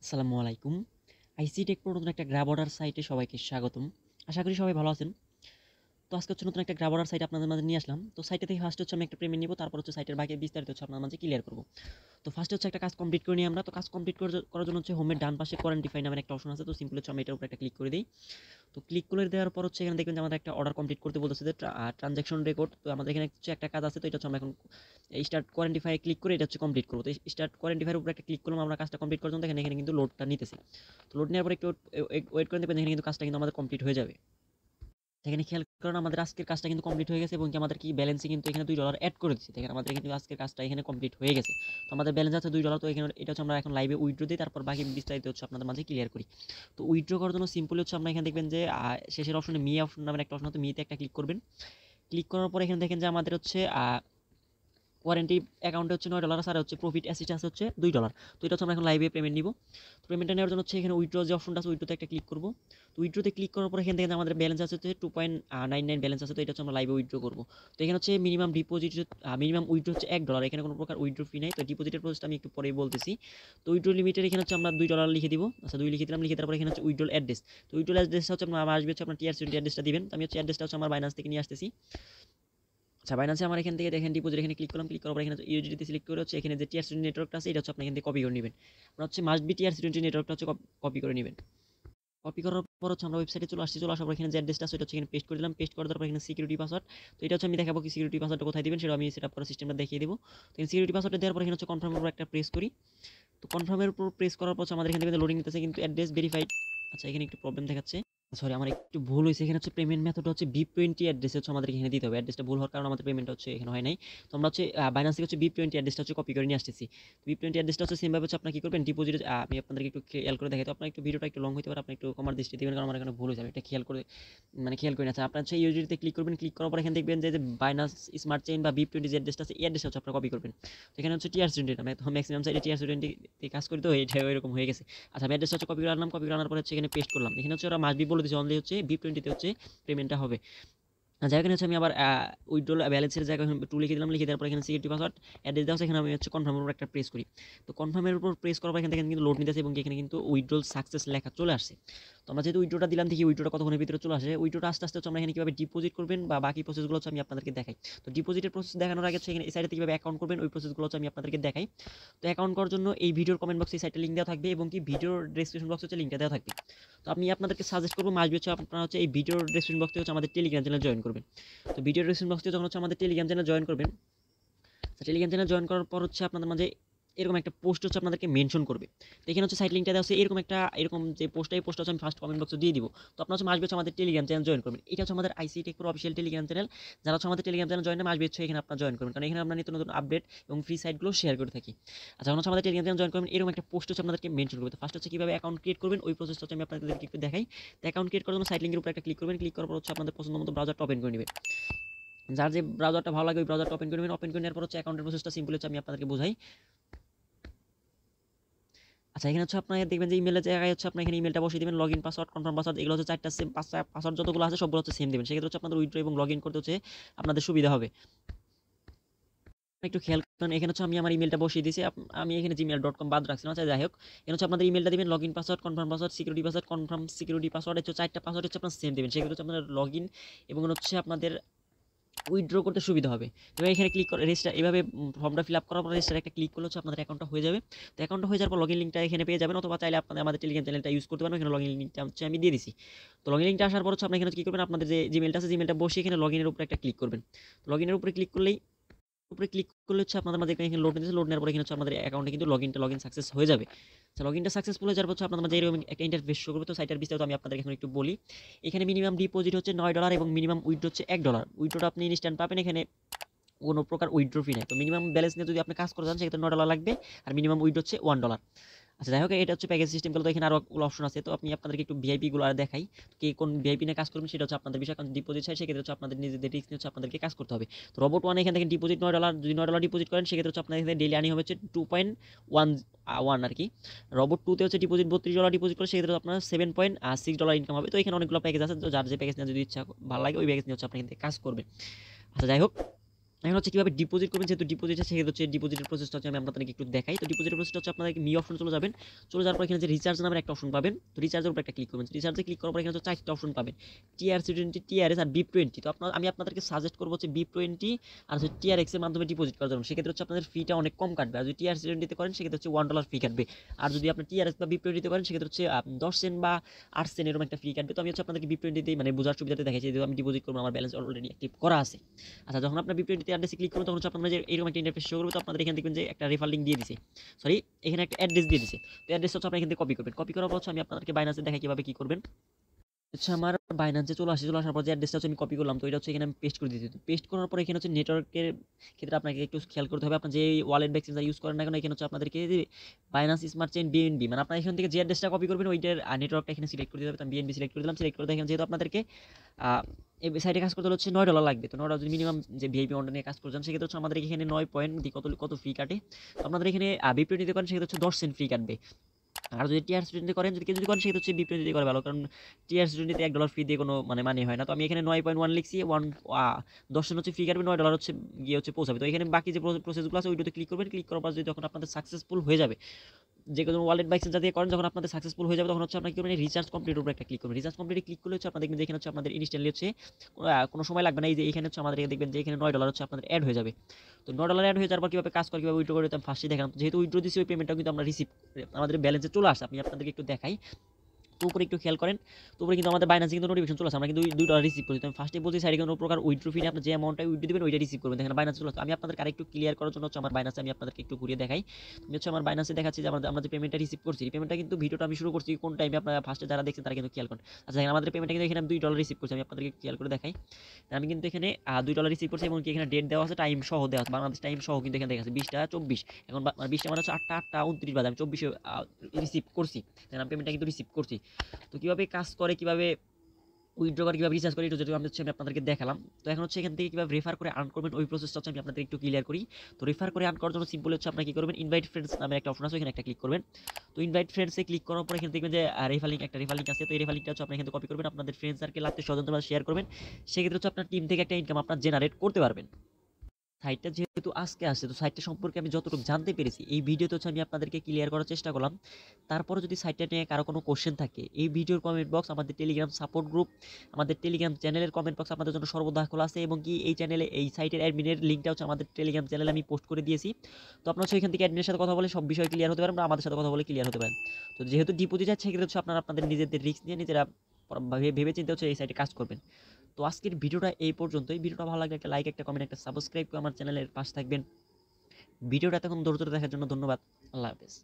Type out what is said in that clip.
আসসালামু আলাইকুম। আইসি Tech pro নতুন একটা গ্রাব অর্ডার সাইটে সবাইকে স্বাগতম। আশা করি সবাই ভালো আছেন। তো আজকে হচ্ছে নতুন একটা গ্রাব অর্ডার সাইট আপনাদের মাঝে নিয়ে আসলাম। তো সাইটে থেকে ফার্স্ট হচ্ছে আমি একটা পেমেন্ট নিব, তারপর হচ্ছে সাইটের বাকি বিস্তারিত হচ্ছে আপনাদের মাঝে ক্লিয়ার করব। তো ফার্স্টে হচ্ছে একটা কাজ কমপ্লিট করে নিই আমরা। তো কাজ কমপ্লিট করার জন্য হচ্ছে হোমের ডান পাশে কোয়ারেন্টিফাই নামের একটা অপশন আছে। তো সিম্পল হচ্ছে আমি এটার উপর একটা ক্লিক করে দিই। তো ক্লিক করে দেওয়ার পর হচ্ছে এখানে দেখবেন যে আমাদের একটা অর্ডার কমপ্লিট করতে বলতেছে যে ট্রানজ্যাকশন রেকর্ড। তো আমাদের এখানে হচ্ছে একটা কাজ আছে, তো এটা হচ্ছে আমরা এখন স্টার্ট কোয়ারেন্টিফাই ক্লিক করে এটা হচ্ছে কমপ্লিট করবো। তো স্টার্ট কোয়ারেন্টিফাইয়ের উপর একটা ক্লিক করলাম আমরা কাজটা কমপ্লিট করার জন্য। এখানে কিন্তু লোডটা নিতেছে। তো লোড নেওয়ার পর একটু ওয়েট করে দেখবেন এখানে কিন্তু কাজটা কিন্তু আমাদের কমপ্লিট হয়ে যাবে। এখানে খেয়াল করেন আমাদের আজকের কাজটা কিন্তু কমপ্লিট হয়ে গেছে এবং কি আমাদের কি ব্যালেন্সে কিন্তু এখানে $2 অ্যাড করে দিচ্ছে। দেখেন আমাদের কিন্তু আজকের কাজটা এখানে কমপ্লিট হয়ে গেছে। তো আমাদের ব্যালেন্স আছে $2। তো এখানে এটা হচ্ছে আমরা এখন লাইভে উইথড্র দিই, তারপর বাকি বিস্তারিত হচ্ছে আপনাদের মাঝে ক্লিয়ার করি। তো উইথড্র করার জন্য সিম্পলি হচ্ছে আমরা এখানে দেখবেন যে শেষের অপশনে মি অপশন নামের একটা অপশন আছে, মিতে একটা ক্লিক করবেন। ক্লিক করার পর এখানে দেখেন যে আমাদের হচ্ছে ওয়ারেন্টি অ্যাকাউন্টে হচ্ছে $9 আর হচ্ছে প্রফিট অ্যাসিস্ট্যান্স হচ্ছে $2। তো এটা হচ্ছে আমরা এখন লাইভে পেমেন্ট নিব। তো পেমেন্টটা নেওয়ার জন্য হচ্ছে এখানে উইথড্র যে অপশনটা আছে উইথড্রোতে একটা ক্লিক করব। তো উইথড্রোতে ক্লিক করার পর এখান থেকে আমাদের ব্যালেন্স আছে হচ্ছে 2.99 ব্যালেন্স আছে। তো এটা হচ্ছে আমরা লাইভে উইথড্র করব। তো এখানে হচ্ছে মিনিমাম ডিপোজিট মিনিমাম উইথড্র হচ্ছে $1। এখানে কোনো প্রকার উইথড্র ফি নাই। তো ডিপোজিটের প্রসেসটা আমি একটু পরেই বলতেছি। তো উইথড্র লিমিটের এখানে হচ্ছে আমরা $2 লিখে দিব। আচ্ছা 2 লিখে দিলাম, লিখে দেওয়ার পর এখানে হচ্ছে উইথড্রল অ্যাড্রেস। তো উইথড্রল অ্যাড্রেসটা হচ্ছে আপনার আসবে হচ্ছে আপনার টিআরসি অ্যাড্রেসটা দিবেন। তো আমি হচ্ছে অ্যাড্রেসটা হচ্ছে আমার বাইন্যান্স থেকে নিয়ে আসতেছি। আচ্ছা বাইন্যান্সে আমার এখান থেকে দেখেন ডিপোজিট এখানে ক্লিক করলাম, ক্লিক করার পর এখানে ইউজিডিটি সিলেক্ট করে হচ্ছে এখানে যে টিআরসি নেটওয়ার্কটা আছে এটা হচ্ছে আপনি এখান থেকে কপি করে নেবেন। আপনার হচ্ছে মাস্ট বি টিআরসি নেটওয়ার্কটা হচ্ছে কপি করে নেবেন। কপি করার পর হচ্ছে আমরা ওয়েবসাইটে চলে আসছি। চলে আসার পর এখানে যে অ্যাড্রেসটা আছে এটা হচ্ছে এখানে পেস্ট করে দিলাম। পেস্ট করে দেওয়ার পর এখানে সিকিউরিটি পাসওয়ার্ড। তো এটা হচ্ছে আমি দেখাবো কি সিকিউরিটি পাসওয়ার্ডটা কোথায় দিবেন সেটা আমি সেটআপ করার সিস্টেমটা দেখিয়ে দেবো। তো সিকিউরিটি পাসওয়ার্ডটা দেওয়ার পর এখানে হচ্ছে কনফার্মের উপর একটা প্রেস করি। তো কনফার্মের উপর প্রেস করার পর আমাদের এখান থেকে লোডিং নিতেছে কিন্তু অ্যাড্রেস ভেরিফাইড। আচ্ছা এখানে একটু প্রবলেম দেখাচ্ছে। সরি আমার একটু ভুল হয়েছে। এখানে হচ্ছে পেমেন্ট মেথডটা হচ্ছে B20 অ্যাড্রেস হচ্ছে আমাদের এখানে দিতে হবে। অ্যাড্রেসটা ভুল হওয়ার কারণে আমাদের পেমেন্টটা হচ্ছে এখানে হয় নাই। তো আমরা হচ্ছে বাইন্যান্স থেকে হচ্ছে B20 অ্যাড্রেসটা হচ্ছে কপি করে নিয়ে আসতেছি। তো B20 অ্যাড্রেসটা হচ্ছে সেম ভাবে হচ্ছে আপনারা কি করবেন ডিপোজিট আমি আপনাদেরকে একটু খেয়াল করে দেখাই। তো আপনার একটু ভিডিওটা একটু লং হতে পারে, আপনি একটু কমার দৃষ্টি দিবেন কারণ আমার এখানে ভুল হয়েছে। আমি এটা খেয়াল করে খেয়াল করে নিচ্ছি। আপনার হচ্ছে ইউজিডিতে ক্লিক করবেন, ক্লিক করার পর এখানে দেখবেন যে বাইন্যান্স স্মার্ট চেইন বা B20 যে অ্যাড্রেসটা আছে এই অ্যাড্রেসটা হচ্ছে আপনারা কপি করবেন। তো এখানে হচ্ছে TRC20 আমি তো ম্যাক্সিমাম সাইডে TRC20 তে কাজ করি, তো এটা এরকম হয়ে গেছে। আচ্ছা আমি অ্যাড্রেসটা হচ্ছে কপি করে আনলাম, কপি করে আনার পর হচ্ছে এখানে পেস্ট করলাম। এখানে হচ্ছে ওরা মাস্ট বি বলে দিয়েছে অনলি হচ্ছে B20 তে হচ্ছে পেমেন্টটা হবে। জায়গায় হচ্ছে আমি আবার উইথড্রল ব্যালেন্সের জায়গায় টু লিখে দিলাম, লিখে দেওয়ার পর এখানে সিকিউরিটি পাসওয়ার্ড অ্যাড্রেস দেওয়া আছে। এখানে আমি হচ্ছে কনফার্মের উপর একটা প্রেস করি। তো কনফার্মের উপর প্রেস করার পর এখান থেকে কিন্তু লোড নিতেছে এবং এখানে কিন্তু উইথড্রল সাকসেস লেখা চলে আসছে। তো আমরা যেহেতু উইথড্রটা দিলাম দেখি উইথড্রটা কতক্ষণের ভিতরে চলে আসে। উইথড্রটা আস্তে আস্তে হচ্ছে আমরা এখানে কীভাবে ডিপোজিট করবেন বা বাকি প্রসেসগুলো হচ্ছে আমি আপনাদেরকে দেখাই। তো ডিপোজিটের প্রসেস দেখানোর আগে হচ্ছে এখানে এই সাইডে কীভাবে অ্যাকাউন্ট করবেন ওই প্রসেসগুলো হচ্ছে আমি আপনাদেরকে দেখাই। তো অ্যাকাউন্ট করার জন্য এই ভিডিওর কমেন্ট বক্সে এই সাইটে লিঙ্ক দেওয়া থাকবে এবং কি ভিডিওর ডেসক্রিপশন বক্সে হচ্ছে লিঙ্কটা দেওয়া থাকবে। তো আমি আপনাদেরকে সাজেস্ট করবো মাসবি হচ্ছে আপনারা হচ্ছে এই ভিডিওর ডেসক্রিপশন বক্সে হচ্ছে আমাদের টেলিগ্রাম চ্যানেল জয়েন করবেন। তো ভিডিও ডেসক্রিপশন বক্সে যখন হচ্ছে আমাদের টেলিগ্রাম চ্যানেল জয়েন করবেন, টেলিগ্রাম চ্যানেল জয়েন করার পর হচ্ছে আপনাদের মাঝে এরকম একটা পোস্ট হচ্ছে আপনাদেরকে মেনশন করবে। তো এখানে হচ্ছে সাইট লিঙ্কটা দেওয়া আছে এরকম যে পোস্টটা এই পোস্টটা হচ্ছে আমি ফার্স্ট কমেন্ট বক্সে দিয়ে দিব। তো আপনারা হচ্ছে মাসবি হচ্ছে আমাদের টেলিগ্রাম চ্যানেল জয়েন করবেন। এটা হচ্ছে আমাদের IC Tech Pro official Telegram channel. যারা হচ্ছে আমাদের টেলিগ্রাম চ্যানেল জয়েন মাসবি হচ্ছে এখানে আপনারা জয়েন করবেন কারণ এখানে আমরা নিত্য নতুন আপডেট এবং ফ্রি সাইটগুলো শেয়ার করে থাকি। আচ্ছা যখন হচ্ছে আমাদের টেলিগ্রাম চ্যানেল জয়েন করবেন এরকম একটা পোস্ট হচ্ছে আপনাদেরকে মেনশন করবে। তো ফার্স্ট হচ্ছে কীভাবে অ্যাকাউন্ট ক্রিয়েট করবেন ওই প্রসেসটা হচ্ছে আমি আপনাদেরকে একটু দেখাই। তো অ্যাকাউন্ট ক্রিয়েট করার জন্য সাইট লিঙ্কের উপর একটা ক্লিক করবেন, ক্লিক করার পর হচ্ছে আপনাদের পছন্দ মতো ব্রাউজারটা ওপেন করে নেবেন। যার যে ব্রাউজারটা ভালো লাগে ওই ব্রাউজারটা ওপেন করে নেবেন। ওপেন করে নেওয়ার পর হচ্ছে অ্যাকাউন্টের প্রসেসটা সিম্পল হচ্ছে আমি আপনাদেরকে বোঝাই। আচ্ছা এখানে হচ্ছে আপনার দেখবেন যে ইমেলের জায়গায় হচ্ছে আপনি এখানে ইমেলটা বসিয়ে দিবেন, লগইন পাসওয়ার্ড কনফার্ম পাসওয়ার্ড এগুলো হচ্ছে চারটা সেম পাঁচটা পাসওয়ার্ড যতগুলো আছে সবগুলো হচ্ছে সেম দিবেন। সেক্ষেত্রে হচ্ছে আপনাদের উইথড্র এবং লগইন করতে হচ্ছে আপনাদের সুবিধা হবে। একটু খেয়াল করেন এখানে হচ্ছে আমি আমার ইমেলটা বসিয়ে দিয়েছি। আমি এখানে gmail.com বাদ রাখছিলাম। আচ্ছা যাই হোক এখানে হচ্ছে আপনাদের ইমেলটা দিবেন, login password confirm password security password confirm security password হচ্ছে চারটা পাসওয়ার্ড হচ্ছে আপনার সেম দিবেন। সেক্ষেত্রে হচ্ছে আপনাদের লগইন এবং হচ্ছে আপনাদের উইথড্র করতে সুবিধা হবে। এবার এখানে ক্লিক করে রেজিস্টার এভাবে ফর্মটা ফিল আপ করার পর রেজিস্টার একটা ক্লিক করলে হচ্ছে আপনাদের অ্যাকাউন্টটা হয়ে যাবে। তো অ্যাকাউন্টটা হয়ে যাওয়ার পর লগইন লিঙ্কটা এখানে পেয়ে যাবেন অথবা চাইলে আপনাদের আমাদের টেলিগ্রাম চ্যানেলটা ইউজ করতে পারেন। এখানে লগইন লিঙ্কটা হচ্ছে আমি দিয়ে দিছি। তো লগইন লিঙ্কটা আসার পর হচ্ছে আপনি এখানে কি করবেন আপনাদের যে জিমেলটা আছে জিমেলটা বসিয়ে এখানে লগইনের উপরে একটা ক্লিক করবেন। তো লগইনের উপরে ক্লিক করলেই উপরে ক্লিক করলে হচ্ছে আপনাদের মাঝে এখানে লোড নিতেছে। লোড নেওয়ার পরে এখানে হচ্ছে আমাদের অ্যাকাউন্টে কিন্তু লগইন সাকসেস হয়ে যাবে। আচ্ছা লগইনটা সাকসেসফুল হয়ে যাওয়ার পর হচ্ছে আপনাদের মাঝে এরকম একটা ইন্টারফেস শো করবে। তো সাইটের বিস্তারিত আমি আপনাদেরকে এখন একটু বলি। এখানে মিনিমাম ডিপোজিট হচ্ছে $9 এবং মিনিমাম উইথড্র হচ্ছে $1। উইথড্রটা আপনি ইনস্ট্যান্ট পাবেন, এখানে কোনো প্রকার উইথড্র ফি নাই। তো মিনিমাম ব্যালেন্স নিয়ে যদি আপনি কাজ করতে চান সেক্ষেত্রে $9 লাগবে আর মিনিমাম উইথড্র হচ্ছে $1। আচ্ছা যাই হোক এটা হচ্ছে প্যাকেজ সিস্টেম গুলো। তো এখানে আরো অপশন আছে। তো আমি আপনাদেরকে একটু ভিআইপি গুলো আর দেখাই। কে কোন ভিআইপি নিয়ে কাজ করবেন সেটা হচ্ছে আপনাদের বিষয়। কারণ ডিপোজিট চাই সেক্ষেত্রে হচ্ছে আপনাদের নিজেদের রিস্ক নিয়ে হচ্ছে আপনাদেরকে কাজ করতে হবে। তো রোবট ওয়ান এখান থেকে ডিপোজিট $9 যদি $9 ডিপোজিট করেন সেক্ষেত্রে হচ্ছে আপনাদের ডেইলি আর্নিং হবে হচ্ছে 2.11 আর কি। রোবট টুতে হচ্ছে ডিপোজিট $32 ডিপোজিট করে সেক্ষেত্রে আপনার $7.6 ইনকাম হবে। তো এখানে অনেকগুলো প্যাকেজ আছে। তো যার যে প্যাকেজ নিয়ে যদি ইচ্ছা ভালো লাগে ওই প্যাকেজ নিয়ে হচ্ছে আপনি কিন্তু কাজ করবেন। আচ্ছা যাই হোক এখন হচ্ছে কিভাবে ডিপোজিট করবেন, যেহেতু ডিপোজিট আছে সেক্ষেত্রে হচ্ছে ডিপোজিটের প্রসেসটা হচ্ছে আমি আপনাদেরকে একটু দেখাই। তো ডিপোজিটের প্রসেসটা হচ্ছে আপনাদেরকে মি অপশন চলে যাবেন, চলে যাওয়ার পর এখানে যে রিচার্জ নামের একটা অপশন পাবেন, তো রিচার্জের উপর একটা ক্লিক করবেন। রিচার্জে ক্লিক করার পর এখানে হচ্ছে 4টা অপশন পাবেন, TRC20, TRS আর BIP20। তো আমি আপনাদেরকে সাজেস্ট করবো হচ্ছে BIP20 আর হচ্ছে TRX এর মাধ্যমে ডিপোজিট করার জন্য। সেক্ষেত্রে হচ্ছে আপনাদের ফিটা অনেক কম কাটবে। আর যদি TRC20 করেন সেক্ষেত্রে হচ্ছে $1 ফি কাটবে। আর যদি আপনি TRS বা BIP20 করেন সেক্ষেত্রে হচ্ছে 10 সেন্ট বা 8 সেন্ট এরকম একটা ফি কাটবে। তো আমি হচ্ছে আপনাদেরকে BIP20 মানে বোঝার সুবিধাতে দেখাচ্ছি, যেহেতু আমি ডিপোজিট করবো, আমার ব্যালেন্স অলরেডি অ্যাক্টিভ করা আছে। আচ্ছা, যখন আপনার BIP20 অ্যাড্রেসে ক্লিক করবেন তখন হচ্ছে আপনাদের যে এরকম একটা ইন্টারফেস শো করবে। তো আপনাদের এখানে দেখবেন যে একটা রেফার লিঙ্ক দিয়ে দিছে, সরি এখানে একটা অ্যাড্রেস দিয়ে দিছে। তো অ্যাড্রেস হচ্ছে আপনি এখান থেকে কপি করবেন। কপি করার পর হচ্ছে আমি আপনাদেরকে বাইন্যান্সে দেখাই কিভাবে কি করবেন। হচ্ছে আমার বাইন্যান্সে চলে আসার পর যে অ্যাড্রেসটা হচ্ছে আমি কপি করলাম, তো এটা হচ্ছে এখানে আমি পেস্ট করে দিয়েছি। পেস্ট করার পর এখানে হচ্ছে নেটওয়ার্কের ক্ষেত্রে আপনাকে একটু খেয়াল করতে হবে। আপনার যে ওয়ালেট এক্সচেঞ্জার ইউজ করেন না কেন, এখানে হচ্ছে আপনাদেরকে যে বাইন্যান্স স্মার্ট চেইন BNB, মানে আপনার এখান থেকে যে অ্যাড্রেসটা কপি করবেন ওইটার নেটওয়ার্কটা এখানে সিলেক্ট করে দিতে হবে। তো আমি BNB সিলেক্ট করে দিলাম। সিলেক্ট করে দেখেন যেহেতু আপনাদেরকে এই সাইটে কাজ করতে হলে হচ্ছে $9 লাগবে। তো $9 যদি মিনিমাম যে ভিআইপি অন্ডার নিয়ে কাজ করছেন সেক্ষেত্রে হচ্ছে আমাদের এখানে 9 পয়েন্ট কত ফ্রি কাটে। তো আপনাদের এখানে BIP20 করেন সেক্ষেত্রে হচ্ছে 10 সেন্ট ফ্রি কাটবে। আর যদি TRC20 করেন, যদি কেউ যদি করেন সেক্ষেত্রে হচ্ছে BIP20 করে ভালো, কারণ TRC20 $1 ফি দিয়ে কোনো মানে হয় না। তো আমি এখানে 9.1 লিখছি, 10 সেন্ট হচ্ছে ফি কাটবে, $9 হচ্ছে গিয়ে হচ্ছে পৌঁছাবে। তো এখানে বাকি যে প্রসেসগুলো আছে ওইটাতে ক্লিক করবেন। ক্লিক করার পর যদি যখন আপনাদের সাকসেসফুল হয়ে যাবে, যে কোনো ওয়ালেট বা এক্সচেঞ্জ দিয়ে করেন, যখন আপনাদের সাকসেসফুল হয়ে যাবে তখন হচ্ছে আপনাকে মানে রিচার্জ কমপ্লিট উপরে একটা ক্লিক করবেন। রিচার্জ কমপ্লিটে ক্লিক করলে হচ্ছে আপনারা দেখবেন যে এখানে হচ্ছে আপনাদের ইনস্ট্যান্টলি হচ্ছে কোনো সময় লাগবে না। এই যে এখানে হচ্ছে আমাদের দেখবেন যে এখানে $9 হচ্ছে আপনাদের অ্যাড হয়ে যাবে। তো $9 অ্যাড হয়ে যাওয়ার পর কীভাবে কাজ করে, কীভাবে উইথড্র করে আমি ফার্স্টে দেখালাম। যেহেতু উইথড্র দিচ্ছি ওই পেমেন্টটা কিন্তু আমরা রিসিভ আমাদের ব্যালেন্সে চলে আসে। আমি আপনাদেরকে একটু দেখাই, তো উপরে একটু খেয়াল করেন। তো উপরে কিন্তু আমাদের বাইন্যান্সে কিন্তু নোটিফিকেশন চলে আসে, আমরা কিন্তু $2 রিসিভ করছি। তো আমি ফার্স্টে বলছি সাইডে কোনো প্রকার উইথড্র ফি নেই, আপনি যে অ্যামাউন্টটা উইথড্র দিবেন ওইটা রিসিভ করবেন। দেখেন বাইন্যান্সে চলে আসে। আমি আপনাদেরকে আরেকটু ক্লিয়ার করার জন্য হচ্ছে আমার বাইন্যান্সে আমি আপনাদেরকে একটু ঘুরিয়ে দেখাই। তুমি হচ্ছে আমার বাইন্যান্সে দেখাচ্ছি যে আমরা যে পেমেন্টটা রিসিভ করছি, এই পেমেন্টটা কিন্তু ভিডিওটা আমি শুরু করছি কোন টাইমে, আপনারা ফার্স্টে যারা দেখছেন তারা কিন্তু খেয়াল করেন। আচ্ছা, দেখেন আমাদের পেমেন্টটা কিন্তু এখানে আমি $2 রিসিভ করছি, আমি আপনাদেরকে ক্লিয়ার করে দেখাই। আমি কিন্তু এখানে $2 রিসিভ করছি এবং এখানে ডেট দেওয়া আছে, টাইম সহ দেওয়া আছে, বাংলাদেশ টাইম সহ কিন্তু এখানে দেখা আছে 20:24। এখন 20টা মানে হচ্ছে 8:29 বাজে, আমি 24 রিসিভ করছি। দেখেন আমি পেমেন্টটা কিন্তু রিসিভ করছি। তো কীভাবে কাজ করে, কীভাবে উইথড্র করে, কীভাবে রিচার্জ করে, এটা যদি আমি আপনাদেরকে দেখালাম। তো এখন হচ্ছে এখান থেকে কীভাবে রেফার করে আর্ন করবেন ওই প্রসেসটা হচ্ছে আমি আপনাদের একটু ক্লিয়ার করি। তো রেফার করে আর্ন করার জন্য সিম্পল হচ্ছে আপনারা কী করবেন, ইনভাইট ফ্রেন্ডস নামের একটা অপশন আছে, এখানে একটা ক্লিক করবেন। তো ইনভাইট ফ্রেন্ডসে ক্লিক করার পর এখানে দেখবেন যে একটা রেফার লিঙ্ক আছে। তো এই রেফার লিঙ্কটা হচ্ছে আপনি এখানে কপি করবেন, আপনাদের ফ্রেন্ড সার্কেল আত্মীয় স্বজনদের মাঝে শেয়ার করবেন। সেক্ষেত্রে হচ্ছে আপনার টিম থেকে একটা ইনকাম আপনার জেনারেট করতে পারবেন। সাইটটা যেহেতু আজকে আসছে, তো সাইটটা সম্পর্কে আমি যতটুকু জানতে পেরেছি এই ভিডিওতে হচ্ছে আমি আপনাদেরকে ক্লিয়ার করার চেষ্টা করলাম। তারপরে যদি সাইটটা নিয়ে কারো কোনো কোশ্চেন থাকে, এই ভিডিওর কমেন্ট বক্স, আমাদের টেলিগ্রাম সাপোর্ট গ্রুপ, আমাদের টেলিগ্রাম চ্যানেলের কমেন্ট বক্স আপনাদের জন্য সর্বদা খোলা আছে। এবং কি এই চ্যানেলে এই সাইটের অ্যাডমিনের লিঙ্কটা হচ্ছে আমাদের টেলিগ্রাম চ্যানেলে আমি পোস্ট করে দিয়েছি। তো আপনারা হচ্ছে এখান থেকে অ্যাডমিনের সাথে কথা বলে সব বিষয় ক্লিয়ার হতে পারেন, বা আমাদের সাথে কথা বলে ক্লিয়ার হতে পারেন। তো যেহেতু ডিপোজিট আছে সেক্ষেত্রে হচ্ছে আপনারা আপনাদের নিজেদের রিস্ক নিয়ে নিজেরা ভেবে চিন্তে হচ্ছে এই সাইটে কাজ করবেন। তো আজকের ভিডিওটা এই পর্যন্তই। ভিডিওটা ভালো লাগলে একটা লাইক, একটা কমেন্ট, একটা সাবস্ক্রাইব করে আমার চ্যানেলের পাশে থাকবেন। ভিডিওটা এতক্ষণ ধৈর্য ধরে দেখার জন্য ধন্যবাদ। আল্লাহ হাফেজ।